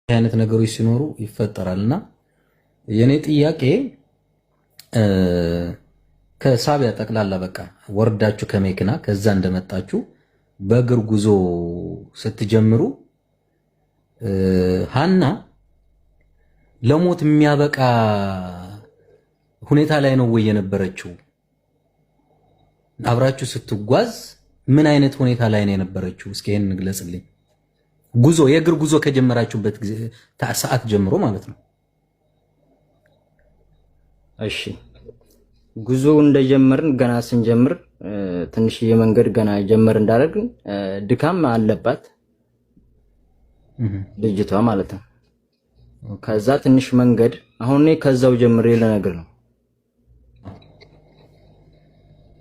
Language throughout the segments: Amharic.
አይነት ነገሮች ሲኖሩ ይፈጠራልና የኔ ጥያቄ ከሳቢያ ጠቅላላ በቃ ወርዳችሁ ከመኪና ከዛ እንደመጣችሁ በእግር ጉዞ ስትጀምሩ ሃና ለሞት የሚያበቃ ሁኔታ ላይ ነው ወይ የነበረችው? አብራችሁ ስትጓዝ ምን አይነት ሁኔታ ላይ ነው የነበረችው? እስኪ ይሄን ግለጽልኝ። ጉዞ የእግር ጉዞ ከጀመራችሁበት ጊዜ ሰዓት ጀምሮ ማለት ነው። እሺ ጉዞ እንደጀመርን ገና ስንጀምር ትንሽ የመንገድ ገና ጀመር እንዳደረግን ድካም አለባት ልጅቷ ማለት ነው። ከዛ ትንሽ መንገድ አሁን እኔ ከዛው ጀምሬ ለነገር ነው።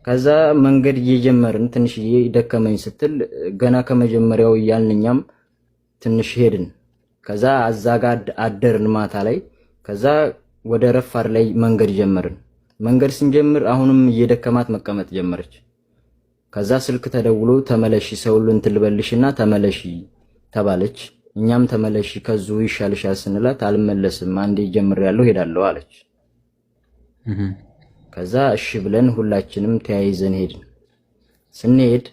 ከዛ መንገድ እየጀመርን ትንሽ ደከመኝ ስትል ገና ከመጀመሪያው እያልንኛም ትንሽ ሄድን። ከዛ አዛጋ አደርን ማታ ላይ። ከዛ ወደ ረፋር ላይ መንገድ ጀመርን። መንገድ ስንጀምር አሁንም እየደከማት መቀመጥ ጀመረች። ከዛ ስልክ ተደውሎ ተመለሺ ሰውሉ እንትልበልሽና ተመለሺ ተባለች። እኛም ተመለሺ ከዙ ይሻልሻል ስንላት አልመለስም አንዴ ጀምሬያለሁ ሄዳለሁ አለች። ከዛ እሺ ብለን ሁላችንም ተያይዘን ሄድን። ስንሄድ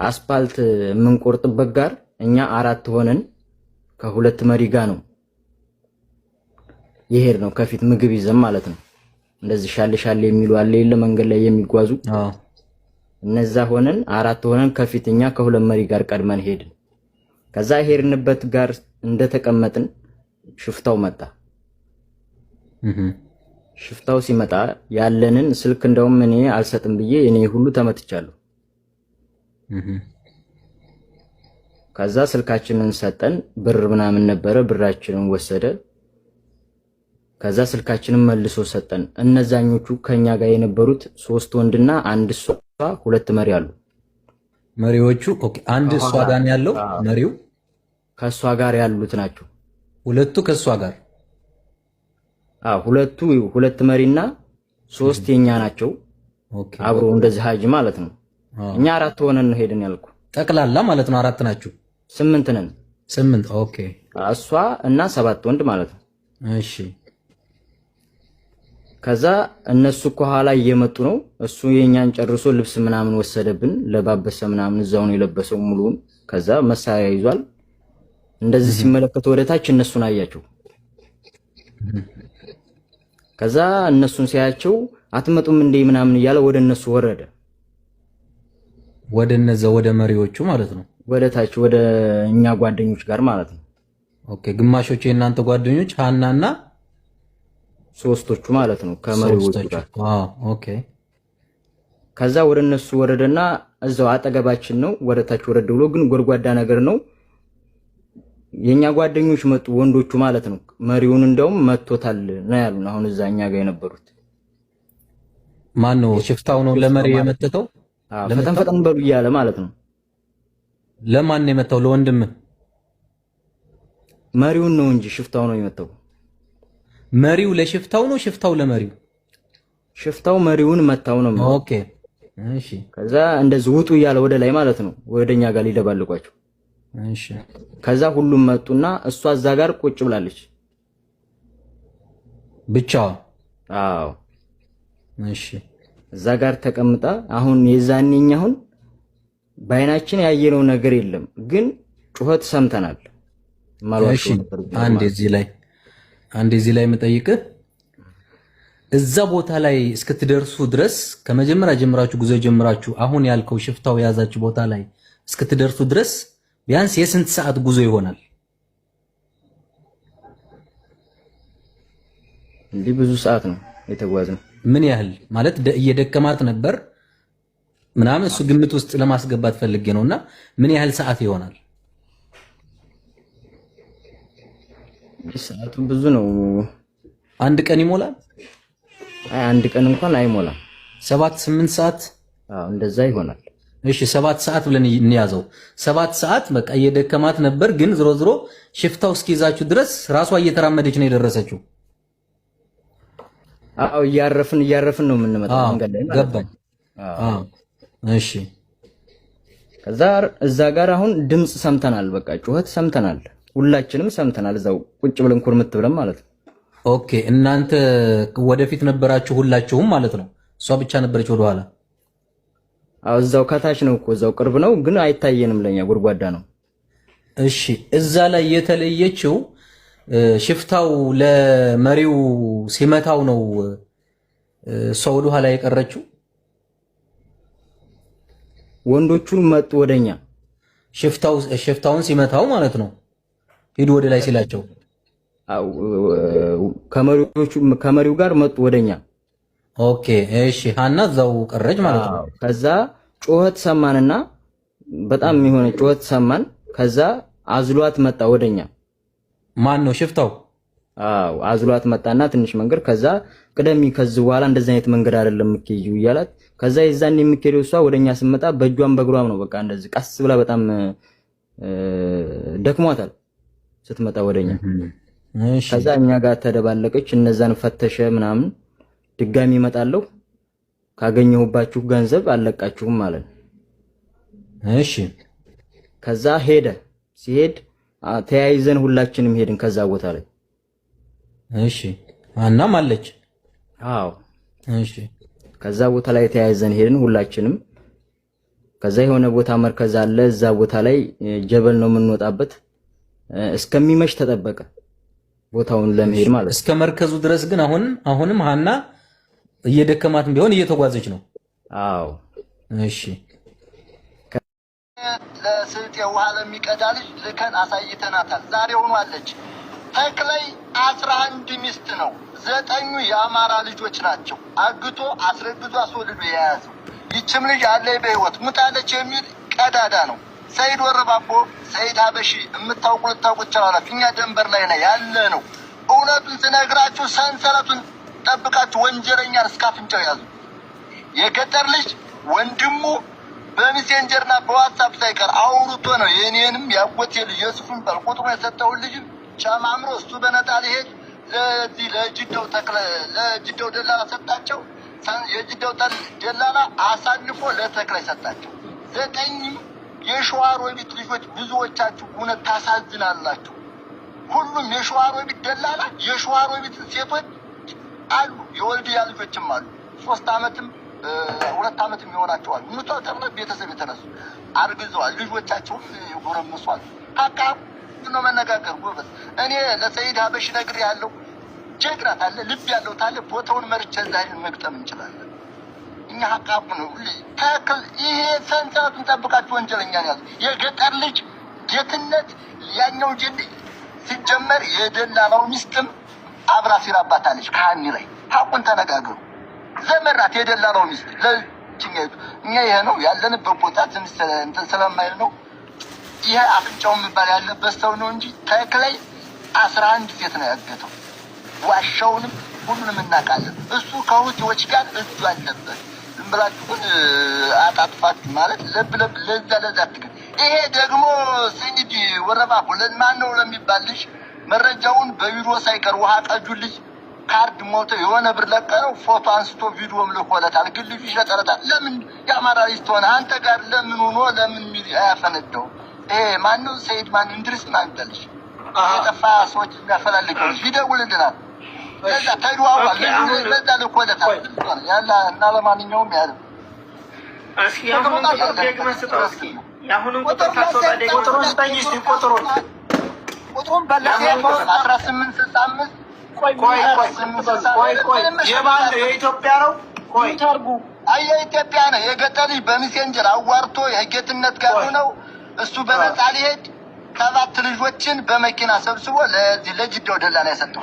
አስፓልት የምንቆርጥበት ጋር እኛ 4 ሆነን ከሁለት መሪ ጋር ነው ይሄድ ነው ከፊት ምግብ ይዘን ማለት ነው። እንደዚህ ሻል ሻል የሚሉ አለ የለ መንገድ ላይ የሚጓዙ እነዛ ሆነን 4 ሆነን ከፊትኛ ከሁለት መሪ ጋር ቀድመን ሄድን። ከዛ ሄድንበት ጋር እንደተቀመጥን ሽፍታው መጣ። ሽፍታው ሲመጣ ያለንን ስልክ እንደውም እኔ አልሰጥም ብዬ እኔ ሁሉ ተመትቻለሁ። ከዛ ስልካችንን ሰጠን። ብር ምናምን ነበረ ብራችንን ወሰደ። ከዛ ስልካችንን መልሶ ሰጠን። እነዛኞቹ ከኛ ጋር የነበሩት 3 ወንድና 1 እሷ 2 መሪ አሉ። መሪዎቹ ኦኬ፣ አንድ እሷ ጋር ያለው መሪው ከሷ ጋር ያሉት ናቸው። ሁለቱ ከሷ ጋር ሁለቱ 2 መሪና 3 የኛ ናቸው። ኦኬ፣ አብሮ እንደዚህ ሀጅ ማለት ነው። እኛ 4 ሆነን ነው ሄደን ያልኩ። ጠቅላላ ማለት ነው 4 ናችሁ? 8 ነን። 8 ኦኬ። እሷ እና 7 ወንድ ማለት ነው። እሺ። ከዛ እነሱ ከኋላ እየመጡ ነው። እሱ የኛን ጨርሶ ልብስ ምናምን ወሰደብን። ለባበሰ ምናምን እዛው ነው የለበሰው ሙሉን። ከዛ መሳሪያ ይዟል። እንደዚህ ሲመለከቱ ወደታች እነሱን አያቸው። ከዛ እነሱን ሲያያቸው አትመጡም እንዴ ምናምን እያለ ወደ እነሱ ወረደ። ወደ እነዛ ወደ መሪዎቹ ማለት ነው። ወደታች ወደ እኛ ጓደኞች ጋር ማለት ነው። ኦኬ፣ ግማሾቹ የእናንተ ጓደኞች ሃናና ሶስቶቹ ማለት ነው ከመሪዎቹ ጋር። ኦኬ። ከዛ ወደ እነሱ ወረደና እዛው አጠገባችን ነው። ወደታች ወረደ ብሎ ግን ጎድጓዳ ነገር ነው። የኛ ጓደኞች መጡ ወንዶቹ ማለት ነው። መሪውን እንደውም መቶታል ነው ያሉን። አሁን እዛኛ ጋር የነበሩት ማን ነው? ሽፍታው ነው ለመሪ የመተተው? ፈጠን ፈጠን በሉ እያለ ማለት ነው። ለማን ነው የመታው? ለወንድም መሪውን ነው እንጂ ሽፍታው ነው የመታው። መሪው ለሽፍታው ነው? ሽፍታው ለመሪው? ሽፍታው መሪውን መታው ነው። ኦኬ እሺ። ከዛ እንደዚህ ውጡ እያለ ወደ ላይ ማለት ነው ወደኛ ጋር ሊደባልቋቸው። እሺ። ከዛ ሁሉም መጡና እሷ እዛ ጋር ቁጭ ብላለች ብቻዋ። አዎ እሺ። እዛ ጋር ተቀምጣ አሁን የዛኔኛ አሁን በአይናችን ያየነው ነገር የለም ግን ጩኸት ሰምተናል ማለት ነው። አንድ እዚህ ላይ መጠይቅህ እዛ ቦታ ላይ እስክትደርሱ ድረስ ከመጀመሪያ ጀምራችሁ ጉዞ ጀምራችሁ አሁን ያልከው ሽፍታው የያዛችሁ ቦታ ላይ እስክትደርሱ ድረስ ቢያንስ የስንት ሰዓት ጉዞ ይሆናል? እንዲህ ብዙ ሰዓት ነው የተጓዝነው። ምን ያህል ማለት እየደከማት ነበር ምናምን እሱ ግምት ውስጥ ለማስገባት ፈልጌ ነውና ምን ያህል ሰዓት ይሆናል? ሰዓቱ ብዙ ነው። አንድ ቀን ይሞላል? አይ አንድ ቀን እንኳን አይሞላም። 7-8 ሰዓት እንደዛ ይሆናል። እሺ 7 ሰዓት ብለን እንያዘው። 7 ሰዓት በቃ እየደከማት ነበር ግን ዝሮ ዝሮ ሽፍታው እስኪይዛችሁ ድረስ ራሷ እየተራመደች ነው የደረሰችው። እያረፍን ነው የምንመጣው መንገድ ላይ ማለት ነው። እሺ ከዛ እዛ ጋር አሁን ድምጽ ሰምተናል። በቃ ጩኸት ሰምተናል፣ ሁላችንም ሰምተናል። እዛው ቁጭ ብለን ኩርምት ብለን ማለት ነው። ኦኬ እናንተ ወደፊት ነበራችሁ ሁላችሁም ማለት ነው? እሷ ብቻ ነበረች ወደኋላ? አዎ እዛው ከታች ነው እኮ እዛው ቅርብ ነው፣ ግን አይታየንም ለኛ ጎድጓዳ ነው። እሺ እዛ ላይ የተለየችው ሽፍታው ለመሪው ሲመታው ነው እሷ ወደኋላ የቀረችው? ወንዶቹን መጡ ወደኛ። ሽፍታውን ሲመታው ማለት ነው ሂዱ ወደ ላይ ሲላቸው ከመሪው ጋር መጡ ወደኛ። ኦኬ እሺ ሀና እዛው ቀረች ማለት ነው። ከዛ ጩኸት ሰማንና በጣም የሆነ ጩኸት ሰማን። ከዛ አዝሏት መጣ ወደኛ። ማን ነው ሽፍታው? አዎ አዝሏት መጣና ትንሽ መንገድ ከዛ ቅደሚ ከዚህ በኋላ እንደዚህ አይነት መንገድ አይደለም የምትሄጂው እያላት ከዛ የዛን የምትሄደው እሷ ወደኛ ስትመጣ በእጇም በእግሯም ነው በቃ እንደዚህ ቀስ ብላ በጣም ደክሟታል ስትመጣ ወደኛ። እሺ ከዛ እኛ ጋር ተደባለቀች። እነዛን ፈተሸ ምናምን ድጋሚ እመጣለሁ ካገኘሁባችሁ ገንዘብ አለቃችሁም ማለት ነው። እሺ ከዛ ሄደ። ሲሄድ ተያይዘን ሁላችንም ሄድን ከዛ ቦታ ላይ። እሺ አናም አለች? አዎ እሺ ከዛ ቦታ ላይ ተያይዘን ሄድን ሁላችንም። ከዛ የሆነ ቦታ መርከዝ አለ። እዛ ቦታ ላይ ጀበል ነው የምንወጣበት። እስከሚመሽ ተጠበቀ ቦታውን ለመሄድ ማለት። እስከ መርከዙ ድረስ ግን አሁንም ሀና እየደከማትም ቢሆን እየተጓዘች ነው? አዎ እሺ ለስልጤ ውሃ ለሚቀዳ ልጅ ልከን አሳይተናታል። ዛሬውኑ አለች። ተክላይ 11 ሚስት ነው፣ 9ኙ የአማራ ልጆች ናቸው። አግቶ አስረግዞ አስወልዶ የያዘው ይችም ልጅ አለ በህይወት ሙታለች የሚል ቀዳዳ ነው። ሰይድ ወረባቦ፣ ሰይድ ሀበሺ የምታውቁ ልታውቁ ትችላላችሁ። እኛ ደንበር ላይ ነው ያለ ነው። እውነቱን ስነግራችሁ ሰንሰለቱን ጠብቃችሁ ወንጀለኛን እስከ አፍንጫው ያዙ። የገጠር ልጅ ወንድሙ በሜሴንጀርና በዋትስአፕ ሳይቀር አውርቶ ነው የኔንም ያጎቴ ልጅ የሱፍን ቁጥሩ የሰጠውን ልጅ ጨማምሮ እሱ በነጣ ሊሄድ ለዚህ ለጅደው ደላላ ሰጣቸው። የጅደው ደላላ አሳልፎ ለተክላይ ሰጣቸው። 9 የሸዋሮቢት ልጆች ብዙዎቻችሁ እውነት ታሳዝናላችሁ። ሁሉም የሸዋሮቢት ደላላ የሸዋሮቢት ሴቶች አሉ፣ የወልድያ ልጆችም አሉ። 3 ዓመትም 2 ዓመትም ይሆናቸዋል። ሙቷ ተብለ ቤተሰብ የተነሱ አርግዘዋል። ልጆቻቸውም ይጎረምሷል። ሀቃ ነው መነጋገር ጎበዝ። እኔ ለሰይድ ሀበሽ ነግር ያለው ጀግና ታለ ልብ ያለው ታለ ቦታውን መርጬ ዛሬ መግጠም እንችላለን። እኛ ሀቃቡ ነው ተክል ይሄ ሰንሰለቱን ጠብቃችሁ ወንጀለኛን ያዙ። የገጠር ልጅ ጌትነት ያኛው ጀል ሲጀመር የደላላው ሚስትም አብራ ሲራባታለች ከሀኒ ላይ ሀቁን ተነጋገሩ። ዘመራት የደላላው ሚስት ለጭኛይቱ እኛ ይሄ ነው ያለንበት ቦታ ትንሽ እንትን ስለማይል ነው። ይሄ አፍንጫው የሚባል ያለበት ሰው ነው እንጂ ተክላይ 11 ሴት ነው ያገተው። ዋሻውንም ሁሉንም እናውቃለን። እሱ ከሁቲዎች ጋር እጁ አለበት። ዝም ብላችሁ ግን አጣጥፋችሁ ማለት ለብ ለዛ ትግል። ይሄ ደግሞ ሰይድ ወረባቦ ለማን ነው ለሚባል ልጅ መረጃውን በቪዲዮ ሳይቀር ውሃ ቀጁ ልጅ ካርድ ሞቶ የሆነ ብር ለቀነው ፎቶ አንስቶ ቪዲዮም ልኮለታል። ግን ልጁ ይሸጠረታል። ለምን የአማራ ልጅ ትሆነ አንተ ጋር ለምን ሆኖ ለምን አያፈነደው? ይሄ ማነው ሰይድ ማን እንድርስ ማንተልሽ የጠፋ ሰዎች ያፈላልገው ይደውልልናል። ለዛ ተደዋውሏል። ለዛ ልኮለታል ያላ እና ለማንኛውም ያለ እስኪ ያሁን ቁጥር ደግመህ ስጠው። እስኪ ያሁን ቁጥር ታሶታ ደግመህ ስጠው። ቁጥሩን በለፈ 1865 ቆይ የማን የኢትዮጵያ ነው? ቆይ ታርጉ የኢትዮጵያ ነው። የገጠር ልጅ በሜሴንጀር አዋርቶ የጌትነት ጋር ነው እሱ በነፃ ሊሄድ 7 ልጆችን በመኪና ሰብስቦ ለዚህ ለጅደው ደላላ ያሰጠው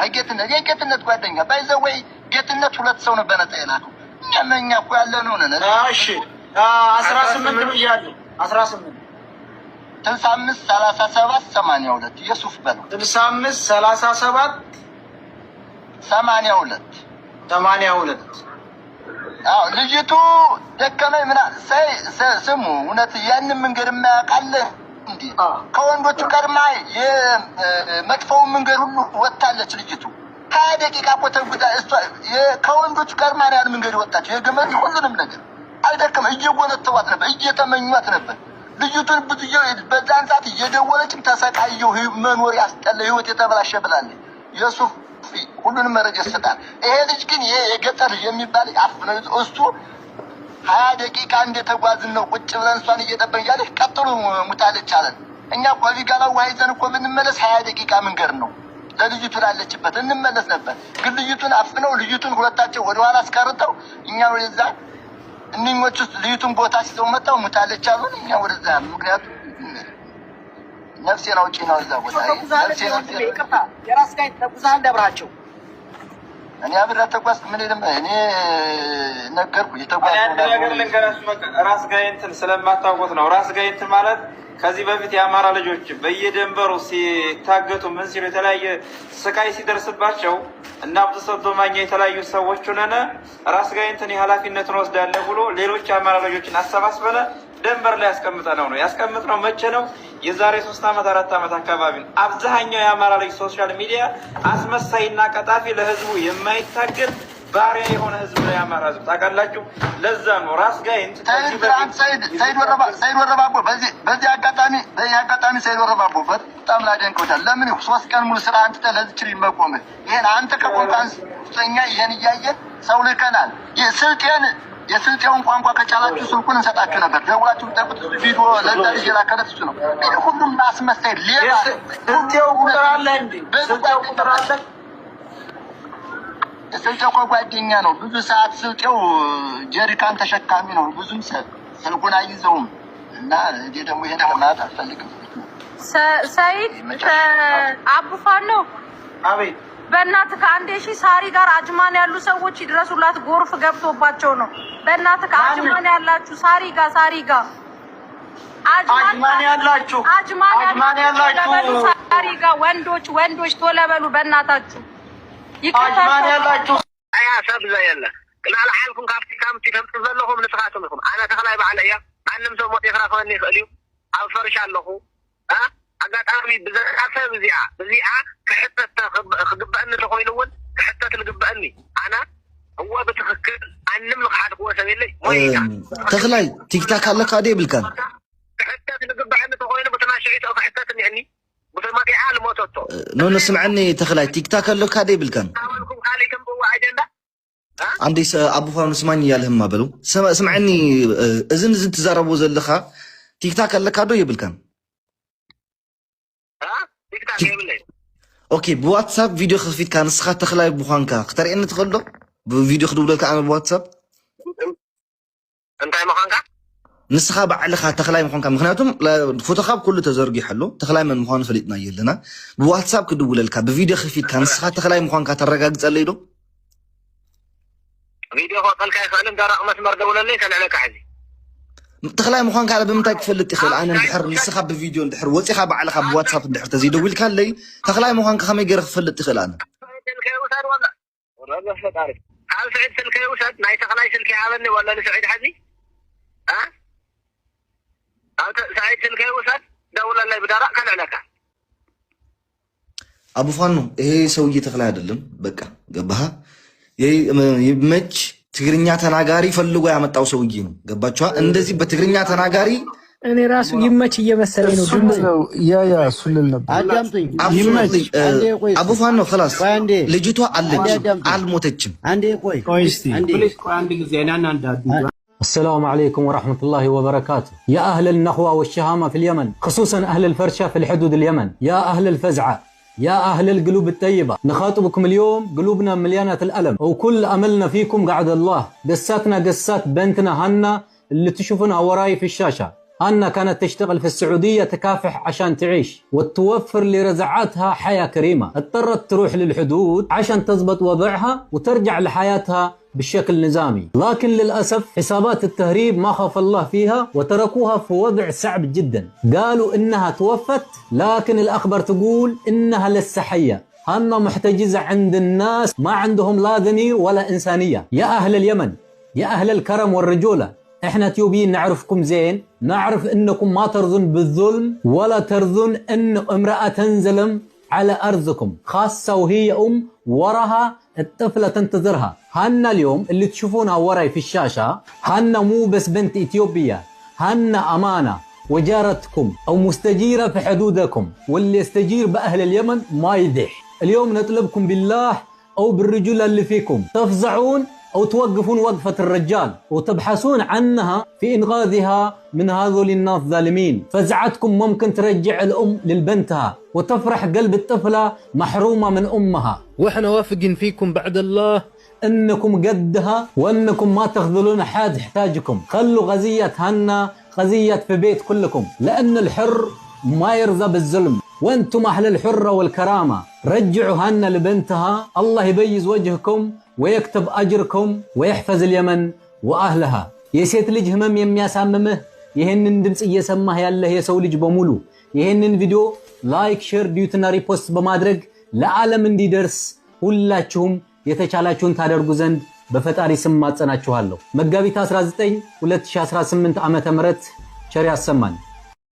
የጌትነት ጓደኛ ባይዘወይ ጌትነት 2 ሰው ነው በነፃ የላከው። እኛ እኮ ያለ ነው ነን። እሺ 18 ነው ያለው 18 65 37 82 የሱፍ በለው 65 37 82 አዎ ልጅቱ ደከመኝ ምናምን ስሙ እውነት ያንን መንገድ የማያውቃል እንዴ? ከወንዶቹ ቀድማ የመጥፎውን መንገድ ሁሉ ወጣለች ልጅቱ። 20 ደቂቃ እኮ ተጉዳ እሷ ከወንዶቹ ቀድማ ያን መንገድ ወጣች። የገመድ ሁሉንም ነገር አልደከመ እየጎነተዋት ነበር፣ እየተመኟት ነበር። ልጅቱን ብዙ በዛን ሰዓት እየደወለችም ተሰቃየሁ መኖር ያስጠላ ህይወት የተበላሸ ብላለች። የሱፍ ሁሉንም መረጃ ይሰጣል። ይሄ ልጅ ግን ይሄ የገጠር ልጅ የሚባል አፍነው እሱ 20 ደቂቃ እንደተጓዝን ነው ቁጭ ብለን እሷን እየጠበቅን ያለች ቀጥሉ ሙታለች አለን። እኛ ኮቪድ ጋር ዋይዘን እኮ ብንመለስ 20 ደቂቃ መንገድ ነው ለልጅቱ ላለችበት እንመለስ ነበር። ግን ልጅቱን አፍነው ልጅቱን ሁለታቸው ወደ ኋላ አስቀርተው እኛ ወደዛ እነኞቹ ልጅቱን ቦታ ሲተው መጣው ሙታለች አሉን። እኛ ወደዛ ምክንያቱም ነፍሴን አውጪ ነው እዛ ቦታ ነፍሴን አውጪ ይቅርታ የራስ ጋር ተጉዛን ደብራቸው እኔ አብራ ተጓዝ ምን ይደም እኔ ነገርኩ የተጓዝ ነገር ልንገራችሁ። በቃ ራስ ጋይንትን ስለማታውቁት ነው። ራስ ጋይንትን ማለት ከዚህ በፊት የአማራ ልጆች በየደንበሩ ሲታገቱ ምን ሲሉ የተለያየ ስቃይ ሲደርስባቸው እና ብዙ ሰው ማኛ የተለያዩ ሰዎች ሆነነ ራስ ጋይንትን የኃላፊነቱን ወስዳለሁ ብሎ ሌሎች የአማራ ልጆችን አሰባስበነ ደንበር ላይ ያስቀምጠነው ነው። ያስቀምጥነው መቼ ነው? የዛሬ 3 ዓመት 4 ዓመት አካባቢ ነው። አብዛኛው የአማራ ልጅ ሶሻል ሚዲያ አስመሳይና ቀጣፊ ለህዝቡ የማይታገል ባሪያ የሆነ ህዝብ ነው የአማራ ህዝብ ታውቃላችሁ። ለዛ ነው ራስ ጋይንት ሰይድ ወረባቦ በዚህ አጋጣሚ ሰይድ ወረባቦ በጣም ላደንቀውታል። ለምን 3 ቀን ሙሉ ስራ አንተ ለዚህ ልጅ መቆምህ ይሄን አንተ ከኮንፈረንስ ውስጠኛ ይሄን እያየን ሰው ልከናል። የስልጤውን ቋንቋ ከቻላችሁ ስልኩን እንሰጣችሁ ነበር። ደውላችሁ ጠቁት ቪዲዮ ለዛ ልጅ የላከለት እሱ ነው። ሁሉም አስመሳይ ሌባ ስልጤው ቁጥር አለ እንዴ? ስልጤው ቁጥር አለ። ስልጤው ጓደኛ ነው። ብዙ ሰዓት ስልጤው ጀሪካን ተሸካሚ ነው። ብዙም ስልኩን አይዘውም እና እኔ ደግሞ ይሄን ማለት አልፈልግም። ሰይድ አቡፋን ነው። አቤት በእናትህ ከአንዴ ሺህ ሳሪ ጋር አጅማን ያሉ ሰዎች ይድረሱላት። ጎርፍ ገብቶባቸው ነው። በእናትህ አጅማን ያላችሁ ሳሪ ጋር አጅማን ያላችሁ ሳሪ ጋር ወንዶች ቶሎ በሉ በእናታችሁ። አጅማን ያላችሁ አያ ሰብዛ ያለ ቅላል ዓልኩም ካፍቲ ካምቲ ተምጥ ዘለኹም ንስኻቱም ኢኹም አና ተኸላይ በዓል እያ ማንም ሰው ሞት ይኽራፈኒ ይኽእል እዩ ኣብ ፈርሻ ኣለኹ አጋጣሚ ብዘቃሰብ እዚኣ ክሕተት ክግበአኒ ተኮይኑ እውን ክሕተት ልግበአኒ ኣና እዋ ብትክክል ኣንም ንክሓድክዎ ሰብ የለይ ሞይታ ተኽላይ ቲክታክ ኣለካ ደ ይብልካን ክሕተት ልግበአኒ ተኮይኑ ብተማሽዒቶ ክሕተት እኒአኒ ብተመጢዓ ልሞተቶ ኖ ስምዐኒ ተኽላይ ቲክታክ ኣለካ ደ ይብልካን ኣወልኩም ካሊእ ከምብዋ ኣጀንዳ አንዴ አቡፋኑ ስማኝ እያለህማ በለው ስምዐኒ እዝን ትዛረቦ ዘለካ ቲክታክ ኣለካ ዶ ይብልካን ኦኬ በዋትስአፕ ቪዲዮ ከፊት ካንስኻ ተኽላይ ብዃንካ ክተርእየኒ ትኽእል ዶ? ብቪዲዮ ክድውለልካ ኣነ ብዋትስአፕ እንታይ ምዃንካ ንስኻ ባዕልኻ ተኽላይ ምዃንካ ምክንያቱም ፎቶኻ ኩሉ ተዘርጊሑ ኣሎ ተኽላይ መን ምዃኑ ፈሊጥና የለና ብዋትስአፕ ክድውለልካ ብቪዲዮ ከፊትካ ንስኻ ተኽላይ ምዃንካ ተረጋግፀለይ ዶ? ቪዲዮ ክወፀልካ ይኽእልን ደረቕ መስመር ደውለለይ ከልዕለካ ሕዚ ተኽላይ ምዃንካ ብምንታይ ክፈልጥ ይኽእል? ኣነ እንድሕር ንስኻ ብቪድዮ እንድሕር ወፂኻ ባዕልኻ ብዋትስኣፕ እንድሕር ተዘይደውልካለይ ተኽላይ ምዃንካ ከመይ ገይረ ክፈልጥ ይኽእል? ኣነ ኣብ ስዒድ ስልከይ ውሰድ ናይ ተኽላይ ስልኪ ሃበኒ ወላ ንስዒድ ሓዚ ኣብ ስዒድ ስልከይ ውሰድ ደውለለይ ብደረቕ ከልዕለካ። አቡፋኑ ይሄ ሰውዬ ተኽላይ አይደለም። በቃ ገባህ? ይመች ትግርኛ ተናጋሪ ፈልጎ ያመጣው ሰውዬ ነው። ገባችኋ? እንደዚህ በትግርኛ ተናጋሪ እኔ ራሱ ይመች እየመሰለኝ ነው። ያ ሱልል ነበር። አዳምጠኝ። አቡፋኑ خلاص ልጅቷ አለች አልሞተችም። አንዴ ቆይ እስቲ አንድ ጊዜ እኔና አንዳዱ السلام عليكم ورحمة الله وبركاته. يا أهل النخوة والشهامة في اليمن، خصوصا أهل الفرشة في الحدود اليمن، يا أهل الفزعة، يا أهل القلوب الطيبة، نخاطبكم اليوم قلوبنا مليانة الألم وكل أملنا فيكم قعد الله. قساتنا قسات بنتنا هنا اللي تشوفونها وراي في الشاشة. هنا كانت تشتغل في السعودية تكافح عشان تعيش وتوفر لرزعاتها حياة كريمة. اضطرت تروح للحدود عشان تضبط وضعها وترجع لحياتها بالشكل نظامي، لكن للأسف حسابات التهريب ما خاف الله فيها وتركوها في وضع صعب جدا. قالوا إنها توفت لكن الأخبار تقول إنها لسه حية. هنا محتجزة عند الناس ما عندهم لا ضمير ولا إنسانية. يا أهل اليمن، يا أهل الكرم والرجولة، إحنا تيوبيين نعرفكم زين، نعرف إنكم ما ترضون بالظلم ولا ترضون إن امرأة تنزلم على أرضكم، خاصة وهي وراها الطفلة تنتظرها. هنا اليوم اللي تشوفونها وراي في الشاشة هنا مو بس بنت إثيوبيا، هنا أمانة وجارتكم أو مستجيرة في حدودكم، واللي يستجير بأهل اليمن ما يدح. اليوم نطلبكم بالله أو بالرجل اللي فيكم تفزعون أو توقفون وقفة الرجال وتبحثون عنها في إنقاذها من هذول الناس الظالمين. فزعتكم ممكن ترجع الأم للبنتها وتفرح قلب الطفلة محرومة من أمها، وإحنا وافقين فيكم بعد الله أنكم قدها وأنكم ما تخذلون حد يحتاجكم. خلوا غزية هنا غزية في بيت كلكم، لأن الحر ما يرضى بالظلم، وأنتم أهل الحرة والكرامة. رجعوا هنا لبنتها، الله يبيز وجهكم ويكتب أجركم ويحفظ اليمن وأهلها. የሴት ልጅ ህመም የሚያሳምምህ ይሄንን ድምጽ እየሰማህ ያለህ የሰው ልጅ በሙሉ ይሄንን ቪዲዮ ላይክ፣ ሼር፣ ዲዩትና ሪፖስት በማድረግ ለዓለም እንዲደርስ ሁላችሁም የተቻላችሁን ታደርጉ ዘንድ በፈጣሪ ስም ማጸናችኋለሁ። መጋቢት 19 2018 ዓ.ም ቸር ያሰማን።